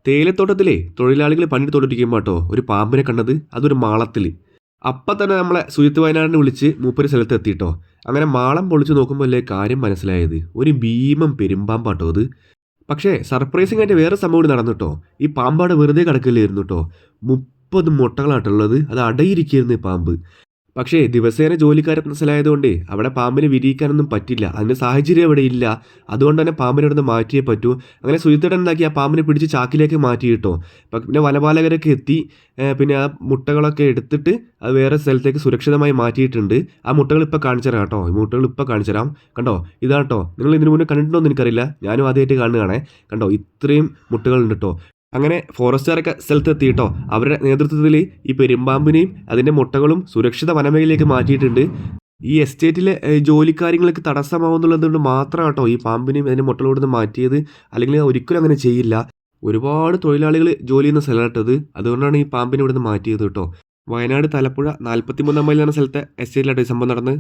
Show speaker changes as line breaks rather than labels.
തേയിലത്തോട്ടത്തിലെ തൊഴിലാളികൾ പണിയെടുത്തോണ്ടിരിക്കുമ്പോൾ കേട്ടോ ഒരു പാമ്പിനെ കണ്ടത് അതൊരു മാളത്തിൽ. അപ്പം തന്നെ നമ്മളെ സുജിത്ത് വയനാടിനെ വിളിച്ച് മൂപ്പര് സ്ഥലത്ത് എത്തിയിട്ടോ. അങ്ങനെ മാളം പൊളിച്ച് നോക്കുമ്പോൾ അല്ലേ കാര്യം മനസ്സിലായത്, ഒരു ഭീമൻ പെരുമ്പാമ്പാട്ടോ അത്. പക്ഷേ സർപ്രൈസിംഗ് ആയിട്ട് വേറെ സംഭവം കൂടി നടന്നു കേട്ടോ. ഈ പാമ്പാട് വെറുതെ കിടക്കില്ലായിരുന്നു കേട്ടോ. 30 മുട്ടകളാട്ടുള്ളത്, അത് അടയിരിക്കായിരുന്നു ഈ പാമ്പ്. പക്ഷേ ദിവസേന ജോലിക്കാരെ മനസ്സിലായതുകൊണ്ടേ അവിടെ പാമ്പിനെ വിരിയിക്കാനൊന്നും പറ്റില്ല. അതിൻ്റെ സാഹചര്യം അവിടെ ഇല്ല. അതുകൊണ്ട് തന്നെ പാമ്പിനെ ഇവിടുന്ന് മാറ്റിയേ പറ്റൂ. അങ്ങനെ സുജിത്തേട്ടൻ എന്താക്കി, ആ പാമ്പിനെ പിടിച്ച് ചാക്കിലേക്ക് മാറ്റി കിട്ടോ. പിന്നെ വനപാലകരൊക്കെ എത്തി. പിന്നെ ആ മുട്ടകളൊക്കെ എടുത്തിട്ട് അത് വേറെ സ്ഥലത്തേക്ക് സുരക്ഷിതമായി മാറ്റിയിട്ടുണ്ട്. ആ മുട്ടകൾ ഇപ്പോൾ കാണിച്ചു തരാം കേട്ടോ. ഈ മുട്ടകൾ ഇപ്പോൾ കാണിച്ചു തരാം. കണ്ടോ, ഇതാട്ടോ. നിങ്ങൾ ഇതിനു മുന്നേ കണ്ടിട്ടുണ്ടോ എന്ന് എനിക്കറിയില്ല. ഞാനും ആദ്യമായിട്ട് കാണുകയാണേ. കണ്ടോ, ഇത്രയും മുട്ടകളുണ്ട് കേട്ടോ. അങ്ങനെ ഫോറസ്റ്റുകാരൊക്കെ സ്ഥലത്തെത്തി കേട്ടോ. അവരുടെ നേതൃത്വത്തിൽ ഈ പെരുമ്പാമ്പിനെയും അതിൻ്റെ മുട്ടകളും സുരക്ഷിത വനമേഖലയിലേക്ക് മാറ്റിയിട്ടുണ്ട്. ഈ എസ്റ്റേറ്റിലെ ജോലിക്കാര്യങ്ങൾക്ക് തടസ്സമാവുന്നുള്ളത് കൊണ്ട് മാത്രമാണ് കേട്ടോ ഈ പാമ്പിനെയും അതിൻ്റെ മുട്ടകളും ഇവിടുന്ന് മാറ്റിയത്. അല്ലെങ്കിൽ ഒരിക്കലും അങ്ങനെ ചെയ്യില്ല. ഒരുപാട് തൊഴിലാളികൾ ജോലി ചെയ്യുന്ന സ്ഥലമായിട്ടത്. അതുകൊണ്ടാണ് ഈ പാമ്പിനെ ഇവിടുന്ന് മാറ്റിയത് കേട്ടോ. വയനാട് തലപ്പുഴ 43 മൈൽ എന്ന സ്ഥലത്തെ എസ്റ്റേറ്റിലായിട്ട് ഈ സംഭവം നടന്നത്.